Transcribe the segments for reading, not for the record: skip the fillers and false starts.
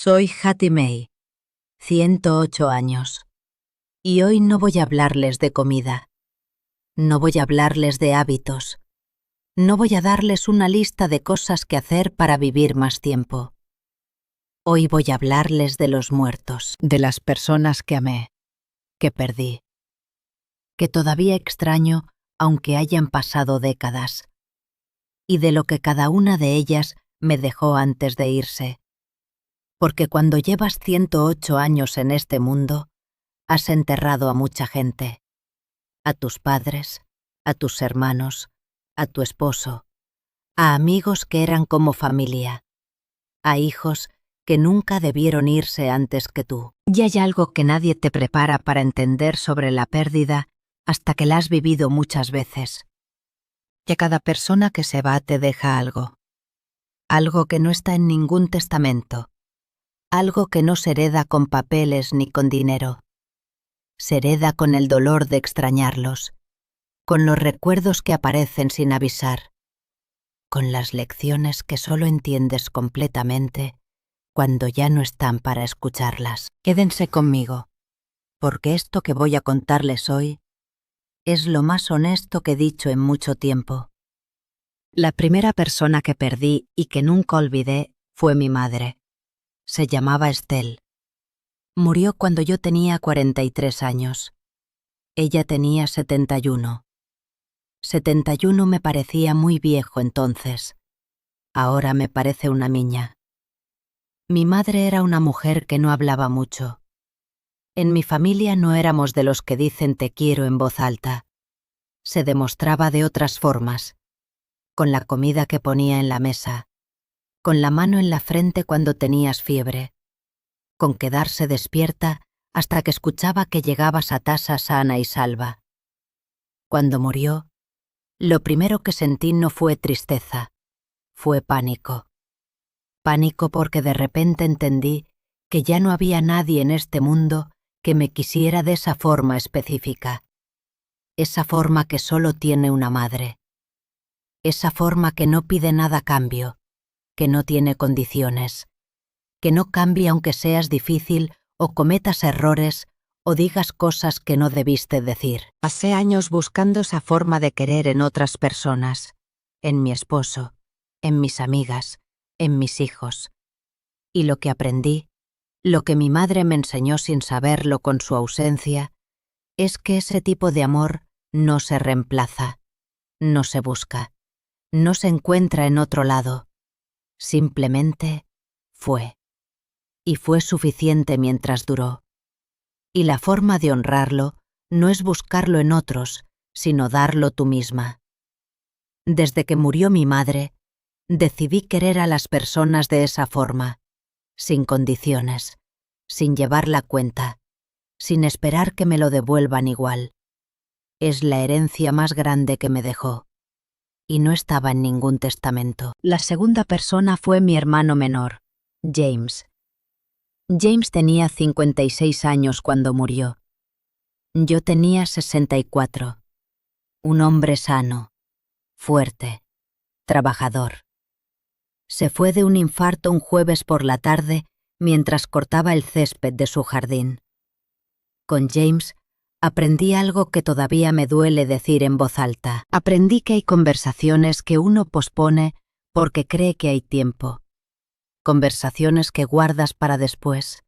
Soy Hattie May, 108 años, y hoy no voy a hablarles de comida, no voy a hablarles de hábitos, no voy a darles una lista de cosas que hacer para vivir más tiempo. Hoy voy a hablarles de los muertos, de las personas que amé, que perdí, que todavía extraño aunque hayan pasado décadas, y de lo que cada una de ellas me dejó antes de irse. Porque cuando llevas 108 años en este mundo, has enterrado a mucha gente. A tus padres, a tus hermanos, a tu esposo, a amigos que eran como familia, a hijos que nunca debieron irse antes que tú. Y hay algo que nadie te prepara para entender sobre la pérdida hasta que la has vivido muchas veces. Que cada persona que se va te deja algo. Algo que no está en ningún testamento. Algo que no se hereda con papeles ni con dinero. Se hereda con el dolor de extrañarlos, con los recuerdos que aparecen sin avisar, con las lecciones que solo entiendes completamente cuando ya no están para escucharlas. Quédense conmigo, porque esto que voy a contarles hoy es lo más honesto que he dicho en mucho tiempo. La primera persona que perdí y que nunca olvidé fue mi madre. Se llamaba Estelle. Murió cuando yo tenía 43 años. Ella tenía 71. 71 me parecía muy viejo entonces. Ahora me parece una niña. Mi madre era una mujer que no hablaba mucho. En mi familia no éramos de los que dicen te quiero en voz alta. Se demostraba de otras formas. Con la comida que ponía en la mesa. Con la mano en la frente cuando tenías fiebre. Con quedarse despierta hasta que escuchaba que llegabas a casa sana y salva. Cuando murió, lo primero que sentí no fue tristeza, fue pánico. Pánico porque de repente entendí que ya no había nadie en este mundo que me quisiera de esa forma específica. Esa forma que solo tiene una madre. Esa forma que no pide nada a cambio, que no tiene condiciones, que no cambia aunque seas difícil o cometas errores o digas cosas que no debiste decir. Pasé años buscando esa forma de querer en otras personas, en mi esposo, en mis amigas, en mis hijos. Y lo que aprendí, lo que mi madre me enseñó sin saberlo con su ausencia, es que ese tipo de amor no se reemplaza, no se busca, no se encuentra en otro lado. Simplemente fue. Y fue suficiente mientras duró. Y la forma de honrarlo no es buscarlo en otros, sino darlo tú misma. Desde que murió mi madre, decidí querer a las personas de esa forma, sin condiciones, sin llevar la cuenta, sin esperar que me lo devuelvan igual. Es la herencia más grande que me dejó, y no estaba en ningún testamento. La segunda persona fue mi hermano menor, James. James tenía 56 años cuando murió. Yo tenía 64. Un hombre sano, fuerte, trabajador. Se fue de un infarto un jueves por la tarde mientras cortaba el césped de su jardín. Con James aprendí algo que todavía me duele decir en voz alta. Aprendí que hay conversaciones que uno pospone porque cree que hay tiempo. Conversaciones que guardas para después,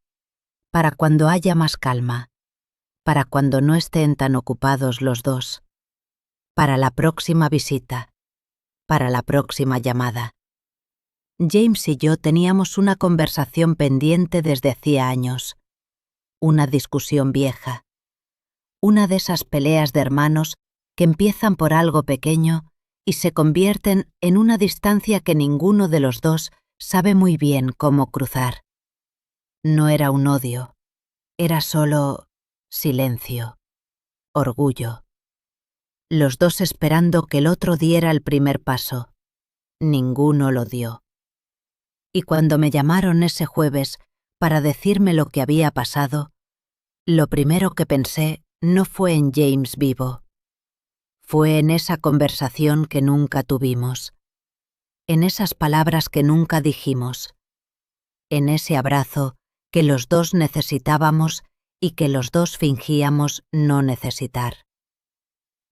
para cuando haya más calma, para cuando no estén tan ocupados los dos, para la próxima visita, para la próxima llamada. James y yo teníamos una conversación pendiente desde hacía años, una discusión vieja, una de esas peleas de hermanos que empiezan por algo pequeño y se convierten en una distancia que ninguno de los dos sabe muy bien cómo cruzar. No era un odio, era solo silencio, orgullo. Los dos esperando que el otro diera el primer paso. Ninguno lo dio. Y cuando me llamaron ese jueves para decirme lo que había pasado, lo primero que pensé no fue en James vivo. Fue en esa conversación que nunca tuvimos, en esas palabras que nunca dijimos, en ese abrazo que los dos necesitábamos y que los dos fingíamos no necesitar.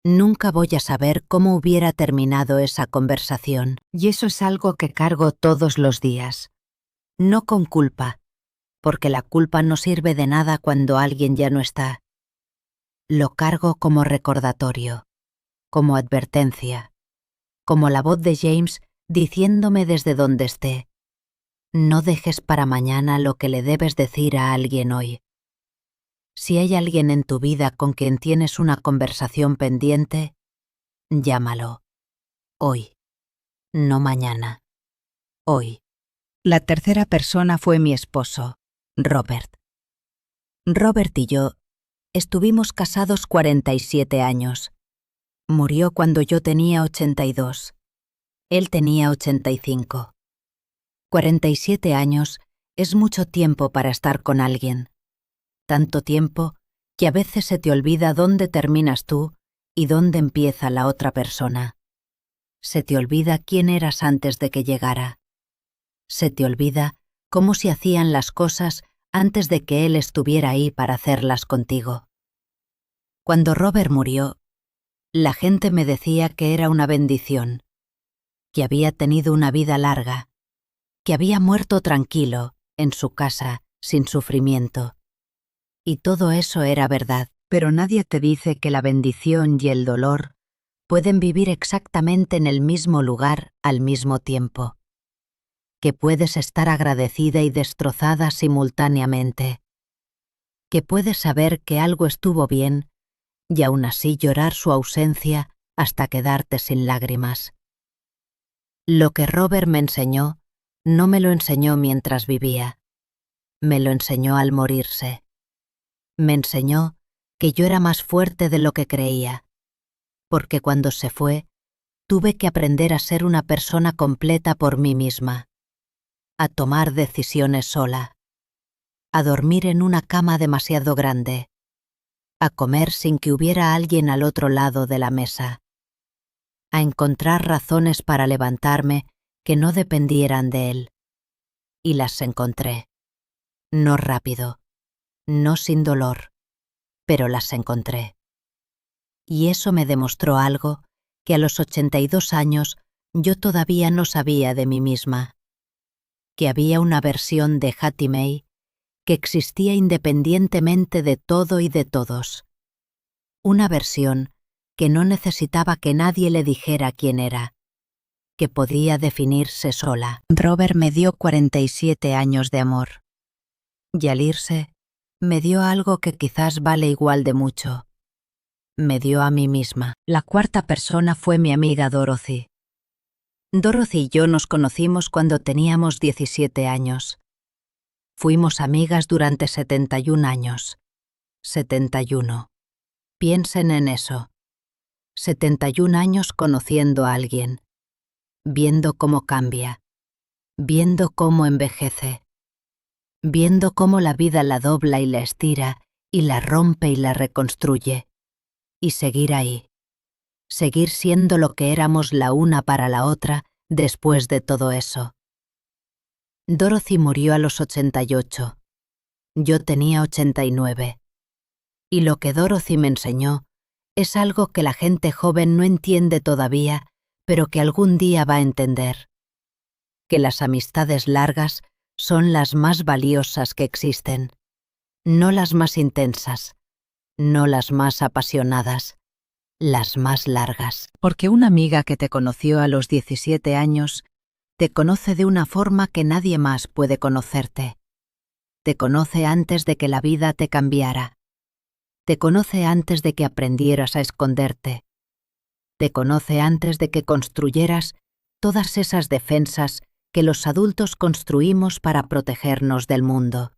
Nunca voy a saber cómo hubiera terminado esa conversación, y eso es algo que cargo todos los días. No con culpa, porque la culpa no sirve de nada cuando alguien ya no está. Lo cargo como recordatorio, como advertencia, como la voz de James diciéndome desde donde esté: no dejes para mañana lo que le debes decir a alguien hoy. Si hay alguien en tu vida con quien tienes una conversación pendiente, llámalo. Hoy. No mañana. Hoy. La tercera persona fue mi esposo, Robert. Robert y yo estuvimos casados 47 años. Murió cuando yo tenía 82. Él tenía 85. 47 años es mucho tiempo para estar con alguien. Tanto tiempo que a veces se te olvida dónde terminas tú y dónde empieza la otra persona. Se te olvida quién eras antes de que llegara. Se te olvida cómo se hacían las cosas antes de que él estuviera ahí para hacerlas contigo. Cuando Robert murió, la gente me decía que era una bendición, que había tenido una vida larga, que había muerto tranquilo, en su casa, sin sufrimiento. Y todo eso era verdad, pero nadie te dice que la bendición y el dolor pueden vivir exactamente en el mismo lugar al mismo tiempo. Que puedes estar agradecida y destrozada simultáneamente. Que puedes saber que algo estuvo bien y aún así llorar su ausencia hasta quedarte sin lágrimas. Lo que Robert me enseñó, no me lo enseñó mientras vivía. Me lo enseñó al morirse. Me enseñó que yo era más fuerte de lo que creía, porque cuando se fue, tuve que aprender a ser una persona completa por mí misma, a tomar decisiones sola, a dormir en una cama demasiado grande, a comer sin que hubiera alguien al otro lado de la mesa, a encontrar razones para levantarme que no dependieran de él. Y las encontré. No rápido, no sin dolor, pero las encontré. Y eso me demostró algo que a los 82 años yo todavía no sabía de mí misma, que había una versión de Hattie May que existía independientemente de todo y de todos. Una versión que no necesitaba que nadie le dijera quién era, que podía definirse sola. Robert me dio 47 años de amor. Y al irse, me dio algo que quizás vale igual de mucho. Me dio a mí misma. La cuarta persona fue mi amiga Dorothy. Dorothy y yo nos conocimos cuando teníamos 17 años. Fuimos amigas durante 71 años. 71. Piensen en eso. 71 años conociendo a alguien. Viendo cómo cambia. Viendo cómo envejece. Viendo cómo la vida la dobla y la estira, y la rompe y la reconstruye. Y seguir ahí. Seguir siendo lo que éramos la una para la otra después de todo eso. Dorothy murió a los 88. Yo tenía 89. Y lo que Dorothy me enseñó es algo que la gente joven no entiende todavía, pero que algún día va a entender. Que las amistades largas son las más valiosas que existen. No las más intensas, no las más apasionadas, las más largas. Porque una amiga que te conoció a los 17 años te conoce de una forma que nadie más puede conocerte. Te conoce antes de que la vida te cambiara. Te conoce antes de que aprendieras a esconderte. Te conoce antes de que construyeras todas esas defensas que los adultos construimos para protegernos del mundo.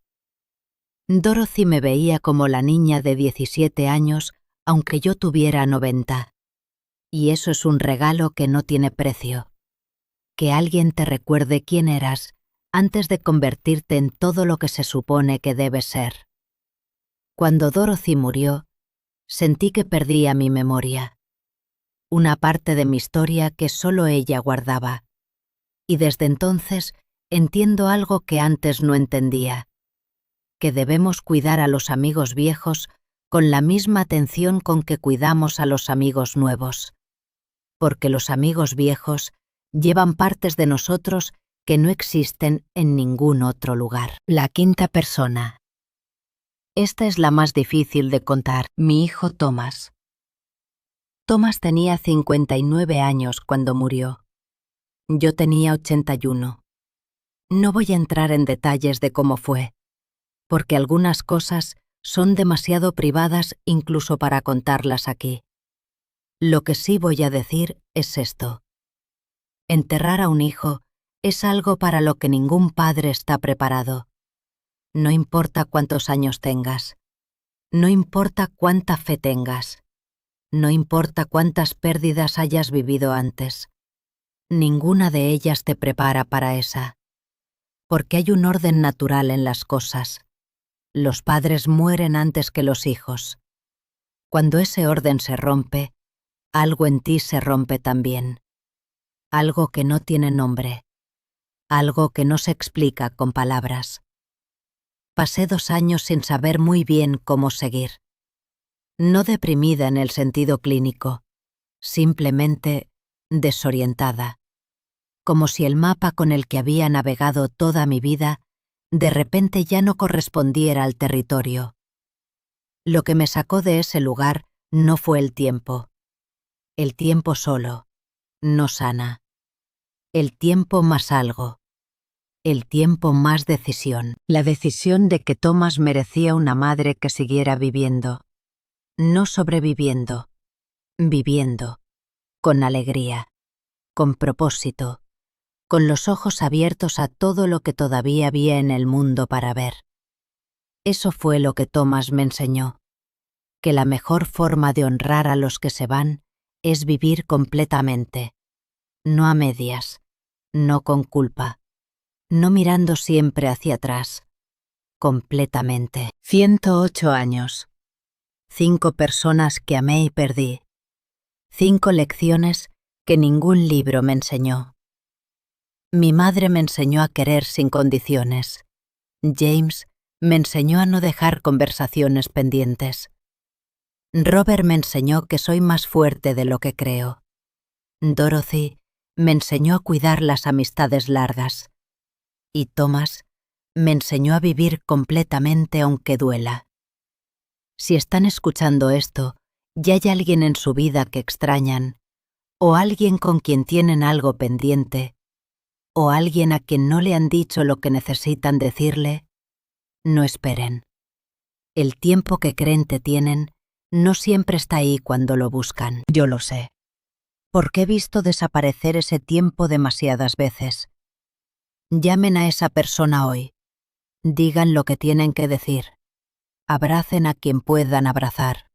Dorothy me veía como la niña de 17 años, aunque yo tuviera 90. Y eso es un regalo que no tiene precio. Que alguien te recuerde quién eras antes de convertirte en todo lo que se supone que debes ser. Cuando Dorothy murió, sentí que perdía mi memoria. Una parte de mi historia que solo ella guardaba. Y desde entonces entiendo algo que antes no entendía, que debemos cuidar a los amigos viejos con la misma atención con que cuidamos a los amigos nuevos, porque los amigos viejos llevan partes de nosotros que no existen en ningún otro lugar. La quinta persona. Esta es la más difícil de contar. Mi hijo Thomas. Thomas tenía 59 años cuando murió. Yo tenía 81. No voy a entrar en detalles de cómo fue, porque algunas cosas son demasiado privadas incluso para contarlas aquí. Lo que sí voy a decir es esto. Enterrar a un hijo es algo para lo que ningún padre está preparado. No importa cuántos años tengas, no importa cuánta fe tengas, no importa cuántas pérdidas hayas vivido antes. Ninguna de ellas te prepara para esa, porque hay un orden natural en las cosas. Los padres mueren antes que los hijos. Cuando ese orden se rompe, algo en ti se rompe también. Algo que no tiene nombre, algo que no se explica con palabras. Pasé 2 años sin saber muy bien cómo seguir. No deprimida en el sentido clínico, simplemente desorientada, como si el mapa con el que había navegado toda mi vida de repente ya no correspondiera al territorio. Lo que me sacó de ese lugar no fue el tiempo. El tiempo solo no sana. El tiempo más algo. El tiempo más decisión. La decisión de que Thomas merecía una madre que siguiera viviendo. No sobreviviendo. Viviendo. Con alegría. Con propósito. Con los ojos abiertos a todo lo que todavía había en el mundo para ver. Eso fue lo que Thomas me enseñó. Que la mejor forma de honrar a los que se van es vivir completamente. No a medias. No con culpa. No mirando siempre hacia atrás. Completamente. 108 años. 5 personas que amé y perdí. 5 lecciones que ningún libro me enseñó. Mi madre me enseñó a querer sin condiciones. James me enseñó a no dejar conversaciones pendientes. Robert me enseñó que soy más fuerte de lo que creo. Dorothy me enseñó a cuidar las amistades largas. Y Thomas me enseñó a vivir completamente aunque duela. Si están escuchando esto, y hay alguien en su vida que extrañan, o alguien con quien tienen algo pendiente, o alguien a quien no le han dicho lo que necesitan decirle, no esperen. El tiempo que creen que tienen no siempre está ahí cuando lo buscan. Yo lo sé, porque he visto desaparecer ese tiempo demasiadas veces. Llamen a esa persona hoy. Digan lo que tienen que decir. Abracen a quien puedan abrazar.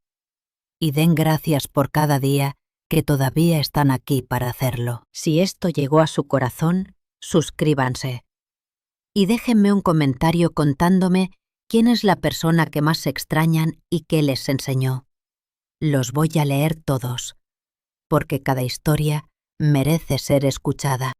Y den gracias por cada día que todavía están aquí para hacerlo. Si esto llegó a su corazón, suscríbanse. Y déjenme un comentario contándome quién es la persona que más extrañan y qué les enseñó. Los voy a leer todos, porque cada historia merece ser escuchada.